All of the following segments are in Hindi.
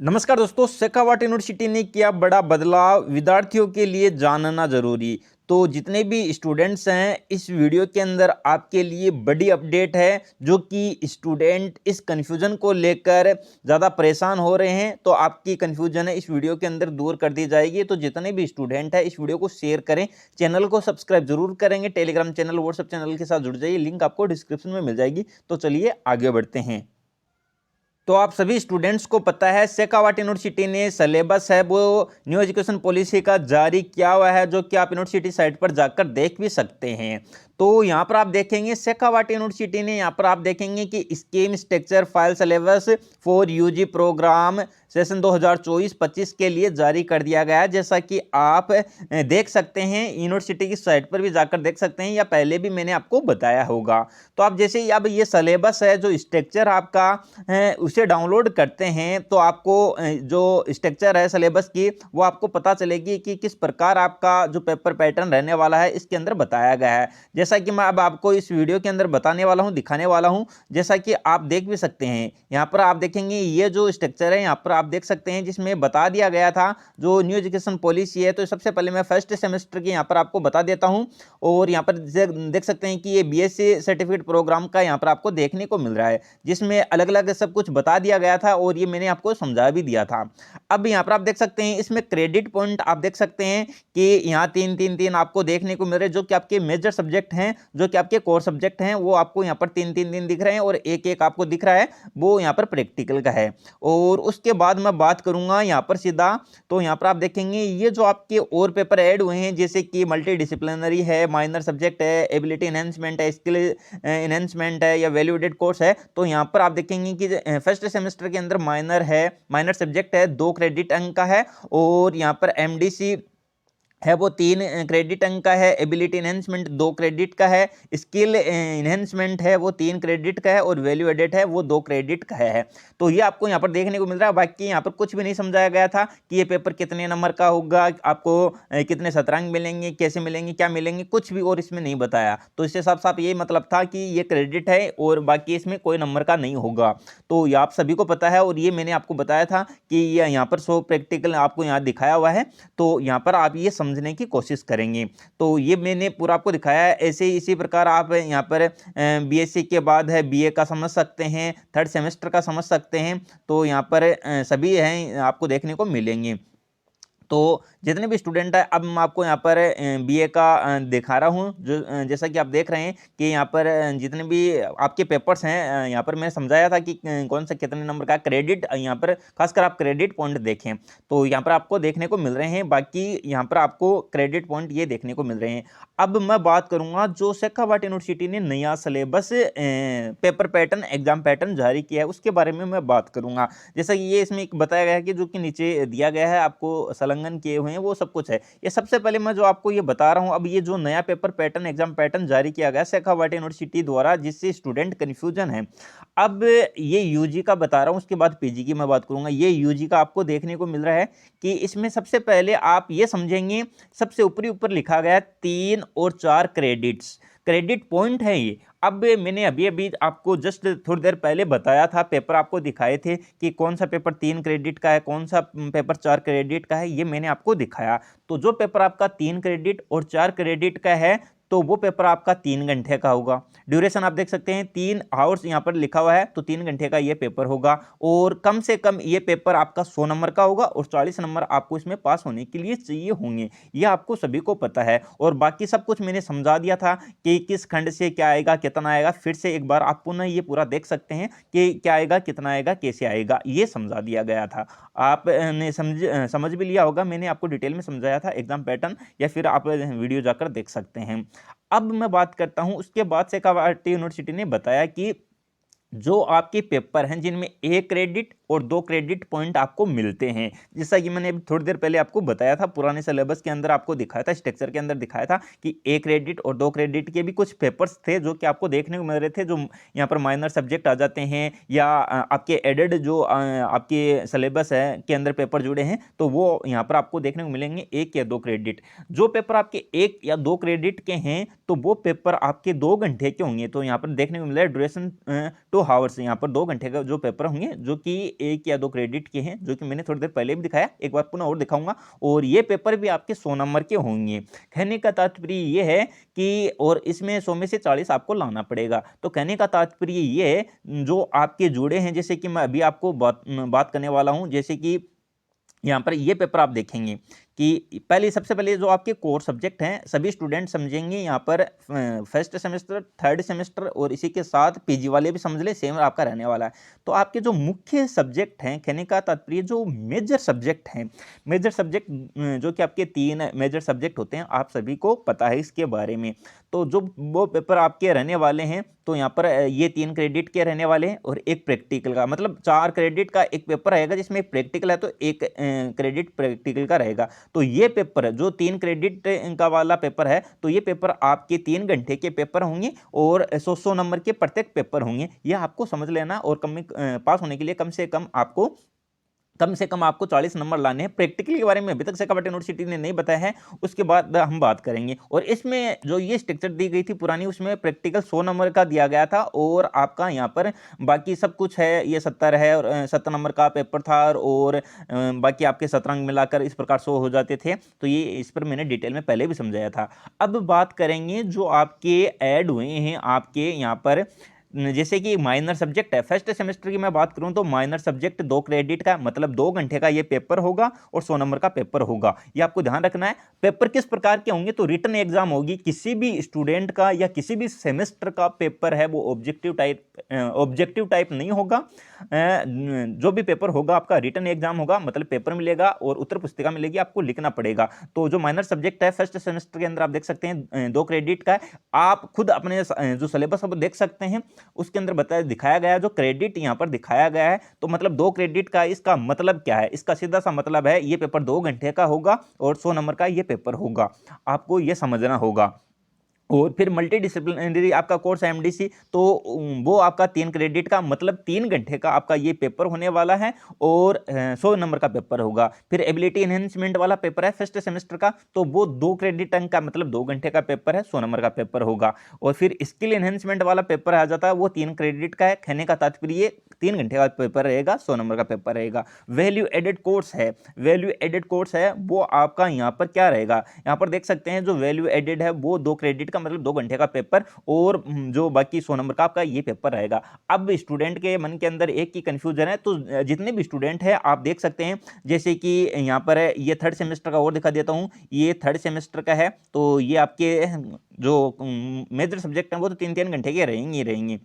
नमस्कार दोस्तों, शेखावाट यूनिवर्सिटी ने किया बड़ा बदलाव, विद्यार्थियों के लिए जानना जरूरी। तो जितने भी स्टूडेंट्स हैं, इस वीडियो के अंदर आपके लिए बड़ी अपडेट है, जो कि स्टूडेंट इस कन्फ्यूजन को लेकर ज़्यादा परेशान हो रहे हैं। तो आपकी कन्फ्यूजन है इस वीडियो के अंदर दूर कर दी जाएगी। तो जितने भी स्टूडेंट हैं, इस वीडियो को शेयर करें, चैनल को सब्सक्राइब जरूर करेंगे। टेलीग्राम चैनल, व्हाट्सएप चैनल के साथ जुड़ जाइए, लिंक आपको डिस्क्रिप्शन में मिल जाएगी। तो चलिए आगे बढ़ते हैं। तो आप सभी स्टूडेंट्स को पता है, शेखावाट यूनिवर्सिटी ने सिलेबस है वो न्यू एजुकेशन पॉलिसी का जारी किया हुआ है, जो कि आप यूनिवर्सिटी साइट पर जाकर देख भी सकते हैं। तो यहाँ पर आप देखेंगे शेखावाट यूनिवर्सिटी ने यहाँ पर आप देखेंगे कि scheme structure file syllabus for UG program session 2024-25 के लिए जारी कर दिया गया है। जैसा कि आप देख सकते हैं, यूनिवर्सिटी की साइट पर भी जाकर देख सकते हैं, या पहले भी मैंने आपको बताया होगा। तो आप जैसे ही अब ये सिलेबस है, जो स्ट्रक्चर आपका उसे डाउनलोड करते हैं, तो आपको जो स्ट्रक्चर है सिलेबस की, वो आपको पता चलेगी कि किस प्रकार आपका जो पेपर पैटर्न रहने वाला है, इसके अंदर बताया गया है। जैसा कि मैं अब आपको इस वीडियो के अंदर बताने वाला हूं, दिखाने वाला हूं। जैसा कि आप देख भी सकते हैं, यहाँ पर आप देखेंगे ये जो स्ट्रक्चर है, यहाँ पर आप देख सकते हैं, जिसमें बता दिया गया था जो न्यू एजुकेशन पॉलिसी है। तो सबसे पहले मैं फर्स्ट सेमेस्टर की यहाँ पर आपको बता देता हूँ। और यहाँ पर देख सकते हैं कि ये बीएससी सर्टिफिकेट प्रोग्राम का यहाँ पर आपको देखने को मिल रहा है, जिसमें अलग अलग सब कुछ बता दिया गया था, और ये मैंने आपको समझा भी दिया था। अब यहाँ पर आप देख सकते हैं, इसमें क्रेडिट पॉइंट आप देख सकते हैं कि यहाँ तीन तीन तीन आपको देखने को मिल रहे हैं, जो कि आपके मेजर सब्जेक्ट हैं, जो कि आपके कोर सब्जेक्ट हैं, वो आपको यहाँ पर तीन तीन दिन दिख रहे हैं, और एक एक आपको दिख रहा है वो यहाँ पर प्रैक्टिकल का है। और उसके बाद मैं बात करूंगा यहाँ पर सीधा, तो यहाँ पर आप देखेंगे ये जो आपके और पेपर ऐड हुए हैं, जैसे कि मल्टी डिसिप्लिनरी है, माइनर सब्जेक्ट है, एबिलिटी एनहेंसमेंट है, स्किल एनहेंसमेंट है, या वैल्यू एडेड कोर्स है। तो यहाँ पर आप देखेंगे कि फर्स्ट सेमेस्टर के अंदर माइनर है, माइनर सब्जेक्ट है, 2 क्रेडिट अंक का है। और यहाँ पर एमडीसी है वो 3 क्रेडिट अंक का है, एबिलिटी एनहेंसमेंट 2 क्रेडिट का है, स्किल एनहेंसमेंट है वो 3 क्रेडिट का है, और वैल्यू एडेड है वो 2 क्रेडिट का है। तो ये आपको यहाँ पर देखने को मिल रहा है। बाकी यहाँ पर कुछ भी नहीं समझाया गया था कि ये पेपर कितने नंबर का होगा, आपको कितने शतरंज मिलेंगे, कैसे मिलेंगे, क्या मिलेंगे, कुछ भी और इसमें नहीं बताया। तो इससे साफ साफ यही मतलब था कि ये क्रेडिट है, और बाकी इसमें कोई नंबर का नहीं होगा। तो ये आप सभी को पता है, और ये मैंने आपको बताया था कि ये यहाँ पर 100 प्रैक्टिकल आपको यहाँ दिखाया हुआ है। तो यहाँ पर आप ये समझने की कोशिश करेंगे। तो ये मैंने पूरा आपको दिखाया है। ऐसे ही इसी प्रकार आप यहाँ पर बीएससी के बाद है बीए का समझ सकते हैं, थर्ड सेमेस्टर का समझ सकते हैं। तो यहाँ पर सभी हैं आपको देखने को मिलेंगे। तो जितने भी स्टूडेंट है, अब मैं आपको यहाँ पर बीए का दिखा रहा हूँ, जो जैसा कि आप देख रहे हैं कि यहाँ पर जितने भी आपके पेपर्स हैं, यहाँ पर मैंने समझाया था कि कौन सा कितने नंबर का क्रेडिट, यहाँ पर खासकर आप क्रेडिट पॉइंट देखें, तो यहाँ पर आपको देखने को मिल रहे हैं। बाकी यहाँ पर आपको क्रेडिट पॉइंट ये देखने को मिल रहे हैं। अब मैं बात करूँगा जो शेखावाट यूनिवर्सिटी ने नया syllabus paper pattern, exam pattern जारी किया है, उसके बारे में मैं बात करूँगा। जैसा कि ये इसमें एक बताया गया है कि जो कि नीचे दिया गया है, आपको संलग्न किए हुए हैं, वो सब कुछ है। ये सबसे पहले मैं जो आपको ये बता रहा हूँ, अब ये जो नया पेपर पैटर्न, एग्जाम पैटर्न जारी किया गया शेखावाट यूनिवर्सिटी द्वारा, जिससे स्टूडेंट कन्फ्यूजन है। अब ये यूजी का बता रहा हूँ, उसके बाद पीजी की मैं बात करूंगा। ये यूजी का आपको देखने को मिल रहा है कि इसमें सबसे पहले आप ये समझेंगे, सबसे ऊपरी ऊपर लिखा गया 3 और 4 क्रेडिट्स, क्रेडिट पॉइंट है ये। अब मैंने अभी अभी आपको जस्ट थोड़ी देर पहले बताया था, पेपर आपको दिखाए थे कि कौन सा पेपर 3 क्रेडिट का है, कौन सा पेपर 4 क्रेडिट का है, ये मैंने आपको दिखाया। तो जो पेपर आपका 3 क्रेडिट और 4 क्रेडिट का है, तो वो पेपर आपका 3 घंटे का होगा। ड्यूरेशन आप देख सकते हैं 3 आवर्स यहाँ पर लिखा हुआ है, तो 3 घंटे का ये पेपर होगा। और कम से कम ये पेपर आपका 100 नंबर का होगा, और 40 नंबर आपको इसमें पास होने के लिए चाहिए होंगे। ये आपको सभी को पता है। और बाकी सब कुछ मैंने समझा दिया था कि किस खंड से क्या आएगा, कितना आएगा। फिर से एक बार आप पुनः ये पूरा देख सकते हैं कि क्या आएगा, कितना आएगा, कैसे आएगा, ये समझा दिया गया था। आपने समझ भी लिया होगा, मैंने आपको डिटेल में समझाया था एग्जाम पैटर्न, या फिर आप वीडियो जाकर देख सकते हैं। अब मैं बात करता हूं, उसके बाद शेखावाट यूनिवर्सिटी ने बताया कि जो आपके पेपर हैं, जिनमें 1 क्रेडिट और 2 क्रेडिट पॉइंट आपको मिलते हैं, जैसा कि मैंने अभी थोड़ी देर पहले आपको बताया था, पुराने सिलेबस के अंदर आपको दिखाया था, स्ट्रक्चर के अंदर दिखाया था कि 1 क्रेडिट और 2 क्रेडिट के भी कुछ पेपर्स थे जो कि आपको देखने को मिल रहे थे, जो यहाँ पर माइनर सब्जेक्ट आ जाते हैं, या आपके एडेड जो आपके सिलेबस है के अंदर पेपर जुड़े हैं, तो वो यहाँ पर आपको देखने को मिलेंगे 1 या 2 क्रेडिट। जो पेपर आपके 1 या 2 क्रेडिट के हैं, तो वो पेपर आपके 2 घंटे के होंगे। तो यहाँ पर देखने को मिल रहा है ड्यूरेशन 2 आवर्स, यहाँ पर 2 घंटे का जो पेपर होंगे, जो कि 1 या 2 क्रेडिट के हैं, जो कि मैंने थोड़ी देर पहले भी दिखाया, एक बार पुनः और दिखाऊंगा। और ये पेपर भी आपके 100 नंबर के होंगे। कहने का तात्पर्य ये है कि और इसमें 100 में से 40 आपको लाना पड़ेगा। तो कहने का तात्पर्य ये है, जो आपके जुड़े हैं, जैसे कि मैं अभी आपको बात करने वाला हूं, जैसे कि यहाँ पर ये पेपर आप देखेंगे कि सबसे पहले जो आपके कोर सब्जेक्ट हैं, सभी स्टूडेंट समझेंगे यहाँ पर फर्स्ट सेमेस्टर, थर्ड सेमेस्टर और इसी के साथ पीजी वाले भी समझ ले, सेम आपका रहने वाला है। तो आपके जो मुख्य सब्जेक्ट हैं, कहने का तात्पर्य जो मेजर सब्जेक्ट हैं, मेजर सब्जेक्ट जो कि आपके 3 मेजर सब्जेक्ट होते हैं, आप सभी को पता है इसके बारे में। तो जो वो पेपर आपके रहने वाले हैं, तो यहाँ पर ये 3 क्रेडिट के रहने वाले हैं और एक प्रैक्टिकल का, मतलब 4 क्रेडिट का एक पेपर रहेगा, जिसमें एक प्रैक्टिकल है तो एक क्रेडिट प्रैक्टिकल का रहेगा। तो ये पेपर जो 3 क्रेडिट का वाला पेपर है, तो ये पेपर आपके 3 घंटे के पेपर होंगे और 100 नंबर के प्रत्येक पेपर होंगे। ये आपको समझ लेना, और पास होने के लिए कम से कम आपको 40 नंबर लाने हैं। प्रैक्टिकल के बारे में अभी तक शेखावट यूनिवर्सिटी ने नहीं बताया है, उसके बाद हम बात करेंगे। और इसमें जो ये स्ट्रक्चर दी गई थी पुरानी, उसमें प्रैक्टिकल 100 नंबर का दिया गया था और आपका यहाँ पर बाकी सब कुछ है, ये 70 है और 70 नंबर का पेपर था, और बाकी आपके 17 अंक मिलाकर इस प्रकार 100 हो जाते थे। तो ये इस पर मैंने डिटेल में पहले भी समझाया था। अब बात करेंगे जो आपके ऐड हुए हैं आपके यहाँ पर, जैसे कि माइनर सब्जेक्ट है। फर्स्ट सेमेस्टर की मैं बात करूं तो माइनर सब्जेक्ट 2 क्रेडिट का, मतलब 2 घंटे का ये पेपर होगा और 100 नंबर का पेपर होगा। ये आपको ध्यान रखना है। पेपर किस प्रकार के होंगे, तो रिटन एग्जाम होगी। किसी भी स्टूडेंट का या किसी भी सेमेस्टर का पेपर है वो ऑब्जेक्टिव टाइप नहीं होगा। जो भी पेपर होगा आपका रिटन एग्जाम होगा, मतलब पेपर मिलेगा और उत्तर पुस्तिका मिलेगी, आपको लिखना पड़ेगा। तो जो माइनर सब्जेक्ट है फर्स्ट सेमेस्टर के अंदर आप देख सकते हैं 2 क्रेडिट का है। आप खुद अपने जो सिलेबस है वो देख सकते हैं, उसके अंदर दिखाया गया है, जो क्रेडिट यहाँ पर दिखाया गया है। तो मतलब 2 क्रेडिट का, इसका मतलब क्या है, इसका सीधा सा मतलब है ये पेपर 2 घंटे का होगा और 100 नंबर का ये पेपर होगा। आपको ये समझना होगा। और फिर मल्टी डिसिप्लिनरी आपका कोर्स है एमडीसी, तो वो आपका 3 क्रेडिट का, मतलब 3 घंटे का आपका ये पेपर होने वाला है और 100 नंबर का पेपर होगा। फिर एबिलिटी एनहेंसमेंट वाला पेपर है फर्स्ट सेमेस्टर का, तो वो 2 क्रेडिट अंक का, मतलब 2 घंटे का पेपर है, 100 नंबर का पेपर होगा। और फिर स्किल एनहेंसमेंट वाला पेपर आ जाता है, वो 3 क्रेडिट का है। कहने का तात्पर्य 3 घंटे का पेपर रहेगा, 100 नंबर का पेपर रहेगा। वैल्यू एडेड कोर्स है, वो आपका यहाँ पर क्या रहेगा, यहाँ पर देख सकते हैं जो वैल्यू एडेड है वो 2 क्रेडिट का, मतलब 2 घंटे का पेपर, और जो बाकी 100 नंबर का आपका ये पेपर रहेगा। अब स्टूडेंट के मन के अंदर एक ही कंफ्यूजन है, तो जितने भी स्टूडेंट हैं आप देख सकते हैं, जैसे कि यहाँ पर है ये थर्ड सेमेस्टर का और दिखा देता हूँ, ये थर्ड सेमेस्टर का है। तो ये आपके जो मेजर सब्जेक्ट हैं वो तो 3-3 घंटे के रहेंगे।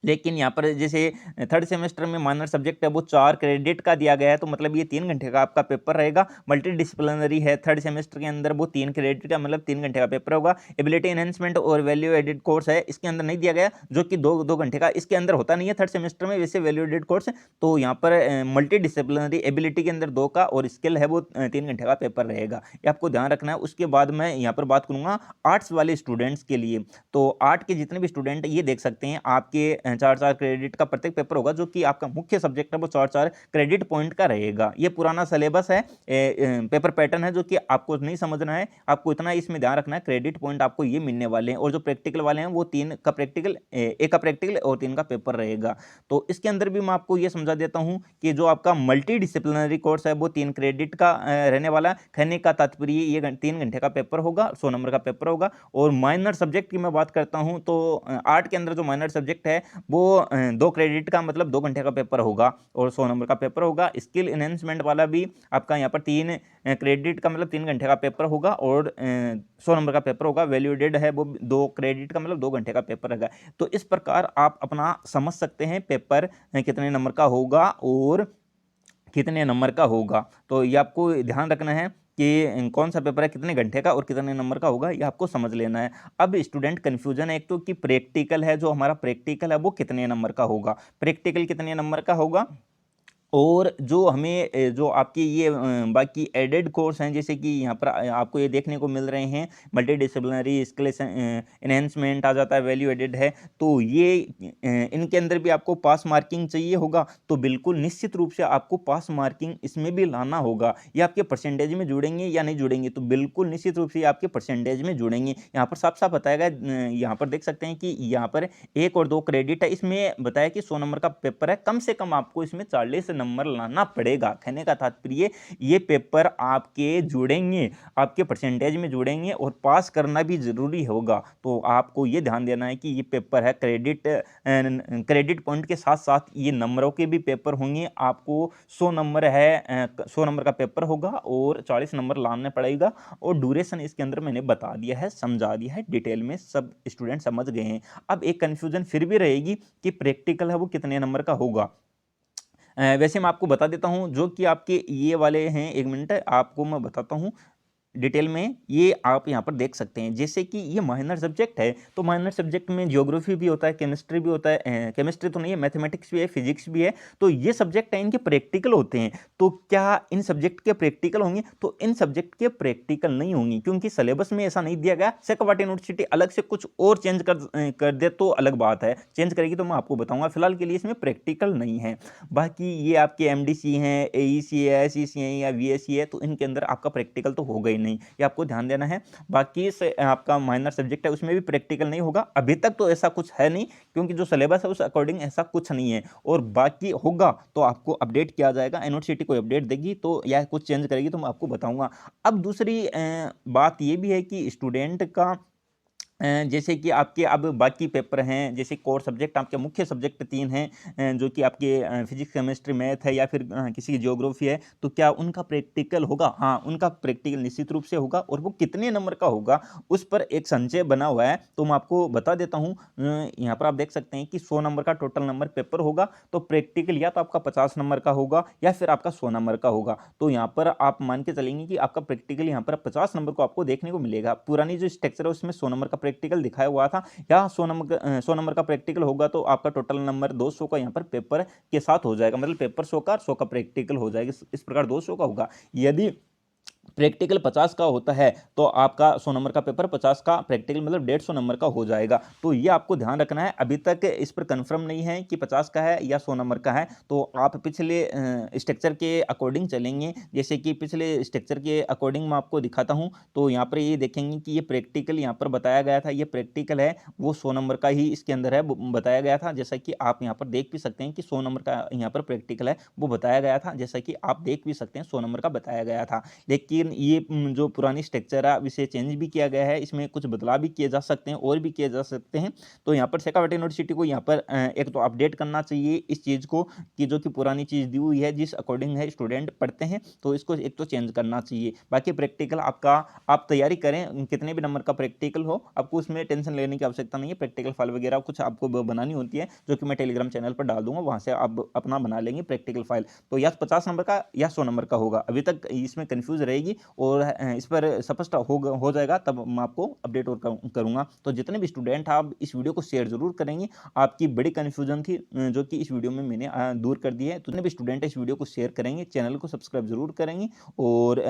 लेकिन यहाँ पर जैसे थर्ड सेमेस्टर में माइनर सब्जेक्ट है वो 4 क्रेडिट का दिया गया है, तो मतलब ये 3 घंटे का आपका पेपर रहेगा। मल्टी डिसिप्लिनरी है थर्ड सेमेस्टर के अंदर, वो 3 क्रेडिट का, मतलब 3 घंटे का पेपर होगा। एबिलिटी एनहेंसमेंट और वैल्यू एडेड कोर्स है, इसके अंदर नहीं दिया गया, जो कि 2 घंटे का इसके अंदर होता नहीं है थर्ड सेमेस्टर में, वैसे वैल्यू एडेड कोर्स। तो यहाँ पर मल्टी डिसिप्लिनरी एबिलिटी के अंदर 2 का और स्किल है वो 3 घंटे का पेपर रहेगा, ये आपको ध्यान रखना है। उसके बाद मैं यहाँ पर बात करूँगा आर्ट्स वाले स्टूडेंट्स के लिए। तो आर्ट के जितने भी स्टूडेंट ये देख सकते हैं, आपके 4-4 क्रेडिट का प्रत्येक पेपर होगा, जो कि आपका मुख्य सब्जेक्ट है वो 4-4 क्रेडिट पॉइंट का रहेगा। ये पुराना सिलेबस है, पेपर पैटर्न है, जो कि आपको नहीं समझना है। आपको इतना इसमें ध्यान रखना है, क्रेडिट पॉइंट आपको ये मिलने वाले हैं। और जो प्रैक्टिकल वाले हैं वो 3 का प्रैक्टिकल, 1 का प्रैक्टिकल और 3 का पेपर रहेगा। तो इसके अंदर भी मैं आपको ये समझा देता हूँ कि जो आपका मल्टी डिसिप्लिनरी कोर्स है वो 3 क्रेडिट का रहने वाला। कहने का तात्पर्य ये 3 घंटे का पेपर होगा, 100 नंबर का पेपर होगा। और माइनर सब्जेक्ट की मैं बात करता हूँ, तो आर्ट के अंदर जो माइनर सब्जेक्ट है वो 2 क्रेडिट का, मतलब 2 घंटे का पेपर होगा और 100 नंबर का पेपर होगा। स्किल एनहेंसमेंट वाला भी आपका यहाँ पर 3 क्रेडिट का, मतलब 3 घंटे का पेपर होगा और 100 नंबर का पेपर होगा। वैल्यूडेड है वो 2 क्रेडिट का, मतलब 2 घंटे का पेपर रहेगा। तो इस प्रकार आप अपना समझ सकते हैं पेपर कितने नंबर का होगा और कितने नंबर का होगा। तो ये आपको ध्यान रखना है कि कौन सा पेपर है, कितने घंटे का और कितने नंबर का होगा, ये आपको समझ लेना है। अब स्टूडेंट कन्फ्यूजन है एक तो कि प्रैक्टिकल है, जो हमारा प्रैक्टिकल है वो कितने नंबर का होगा, प्रैक्टिकल कितने नंबर का होगा। और जो हमें जो आपके ये बाकी एडेड कोर्स हैं, जैसे कि यहाँ पर आपको ये देखने को मिल रहे हैं, मल्टी डिसिप्लिनरी स्किल एनहेंसमेंट आ जाता है, वैल्यू एडेड है, तो ये इनके अंदर भी आपको पास मार्किंग चाहिए होगा। तो बिल्कुल निश्चित रूप से आपको पास मार्किंग इसमें भी लाना होगा। ये आपके परसेंटेज में जुड़ेंगे या नहीं जुड़ेंगे, तो बिल्कुल निश्चित रूप से आपके परसेंटेज में जुड़ेंगे। यहाँ पर साफ साफ बताया गया, यहाँ पर देख सकते हैं कि यहाँ पर 1 और 2 क्रेडिट है, इसमें बताया कि 100 नंबर का पेपर है, कम से कम आपको इसमें 40 नंबर लाना पड़ेगा। कहने का तात्पर्य ये पेपर आपके जुड़ेंगे, आपके परसेंटेज में जुड़ेंगे और पास करना भी जरूरी होगा। तो आपको ये ध्यान देना है कि ये पेपर है क्रेडिट पॉइंट के साथ साथ ये नंबरों के भी पेपर होंगे। आपको 100 नंबर है, 100 नंबर का पेपर होगा और 40 नंबर लाने पड़ेगा। और ड्यूरेशन इसके अंदर मैंने बता दिया है, समझा दिया है डिटेल में, सब स्टूडेंट समझ गए हैं। अब एक कंफ्यूजन फिर भी रहेगी कि प्रैक्टिकल है वो कितने नंबर का होगा। वैसे मैं आपको बता देता हूं, जो कि आपके ये वाले हैं, 1 मिनट आपको मैं बताता हूं डिटेल में। ये आप यहाँ पर देख सकते हैं, जैसे कि ये माइनर सब्जेक्ट है, तो माइनर सब्जेक्ट में ज्योग्राफी भी होता है, केमिस्ट्री भी होता है, केमिस्ट्री तो नहीं है, मैथमेटिक्स भी है, फिजिक्स भी है। तो ये सब्जेक्ट है, इनके प्रैक्टिकल होते हैं। तो क्या इन सब्जेक्ट के प्रैक्टिकल होंगे? तो इन सब्जेक्ट के प्रैक्टिकल नहीं होंगे, क्योंकि सिलेबस में ऐसा नहीं दिया गया। शेखावाटी यूनिवर्सिटी अलग से कुछ और चेंज कर दे तो अलग बात है, चेंज करेगी तो मैं आपको बताऊंगा। फिलहाल के लिए इसमें प्रैक्टिकल नहीं है। बाकी ये आपके एमडीसी हैं, एईसी है, एसईसी है या वीएससी है, तो इनके अंदर आपका प्रैक्टिकल तो होगा ही नहीं, ये आपको ध्यान देना है। बाकी से आपका माइनर सब्जेक्ट है, उसमें भी प्रैक्टिकल नहीं होगा। अभी तक तो ऐसा कुछ है नहीं, क्योंकि जो सिलेबस है उस अकॉर्डिंग ऐसा कुछ नहीं है। और बाकी होगा तो आपको अपडेट किया जाएगा, यूनिवर्सिटी कोई अपडेट देगी तो या कुछ चेंज करेगी तो मैं आपको बताऊंगा। अब दूसरी बात ये भी है कि स्टूडेंट का जैसे कि आपके अब बाकी पेपर हैं, जैसे कोर सब्जेक्ट, आपके मुख्य सब्जेक्ट 3 हैं, जो कि आपके फिजिक्स, केमिस्ट्री, मैथ है, या फिर किसी की ज्योग्राफी है, तो क्या उनका प्रैक्टिकल होगा? हाँ, उनका प्रैक्टिकल निश्चित रूप से होगा। और वो कितने नंबर का होगा उस पर एक संचय बना हुआ है, तो मैं आपको बता देता हूँ। यहाँ पर आप देख सकते हैं कि 100 नंबर का टोटल नंबर पेपर होगा, तो प्रैक्टिकल या तो आपका 50 नंबर का होगा या फिर आपका 100 नंबर का होगा। तो यहाँ पर आप मान के चलेंगे कि आपका प्रैक्टिकल यहाँ पर 50 नंबर को आपको देखने को मिलेगा। पुरानी जो स्ट्रक्चर है उसमें 100 नंबर का प्रैक्टिकल दिखाया हुआ था, या 100 नंबर का प्रैक्टिकल होगा, तो आपका टोटल नंबर 200 का यहाँ पर पेपर के साथ हो जाएगा। मतलब पेपर 100 का, 100 का प्रैक्टिकल हो जाएगा, इस प्रकार 200 का होगा। यदि प्रैक्टिकल 50 का होता है तो आपका 100 नंबर का पेपर 50 का प्रैक्टिकल मतलब 150 नंबर का हो जाएगा। तो ये आपको ध्यान रखना है। अभी तक इस पर कंफर्म नहीं है कि 50 का है या 100 नंबर का है, तो आप पिछले स्ट्रक्चर के अकॉर्डिंग चलेंगे। जैसे कि पिछले स्ट्रक्चर के अकॉर्डिंग मैं आपको दिखाता हूँ, तो यहाँ पर ये देखेंगे कि ये प्रैक्टिकल यहाँ पर बताया गया था, ये प्रैक्टिकल है वो 100 नंबर का ही इसके अंदर है, बताया गया था। जैसा कि आप यहाँ पर देख भी सकते हैं कि 100 नंबर का यहाँ पर प्रैक्टिकल है वो बताया गया था, जैसा कि आप देख भी सकते हैं 100 नंबर का बताया गया था। लेकिन ये जो पुरानी स्ट्रक्चर है इसे चेंज भी किया गया है, इसमें कुछ बदलाव भी किए जा सकते हैं और भी किए जा सकते हैं। तो यहाँ पर शेखावाटी यूनिवर्सिटी को यहाँ पर एक तो अपडेट करना चाहिए इस चीज़ को, कि जो कि पुरानी चीज़ दी हुई है जिस अकॉर्डिंग है स्टूडेंट पढ़ते हैं, तो इसको एक तो चेंज करना चाहिए। बाकी प्रैक्टिकल आपका आप तैयारी करें, कितने भी नंबर का प्रैक्टिकल हो, आपको उसमें टेंशन लेने की आवश्यकता नहीं है। प्रैक्टिकल फाइल वगैरह कुछ आपको बनानी होती है, जो कि मैं टेलीग्राम चैनल पर डाल दूंगा, वहाँ से आप अपना बना लेंगे प्रैक्टिकल फाइल। तो या 50 नंबर का या 100 नंबर का होगा, अभी तक इसमें कन्फ्यूज रहेगी और इस पर स्पष्ट हो जाएगा तब मैं आपको अपडेट और करूंगा। तो जितने भी स्टूडेंट आप इस वीडियो को शेयर जरूर करेंगे, आपकी बड़ी कन्फ्यूजन थी जो कि इस वीडियो में मैंने दूर कर दी है। तो जितने भी स्टूडेंट इस वीडियो को शेयर करेंगे, चैनल को सब्सक्राइब जरूर करेंगे, और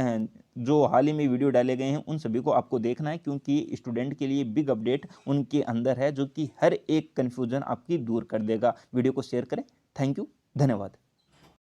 जो हाल ही में वीडियो डाले गए हैं उन सभी को आपको देखना है, क्योंकि स्टूडेंट के लिए बिग अपडेट उनके अंदर है जो कि हर एक कन्फ्यूजन आपकी दूर कर देगा। वीडियो को शेयर करें। थैंक यू, धन्यवाद।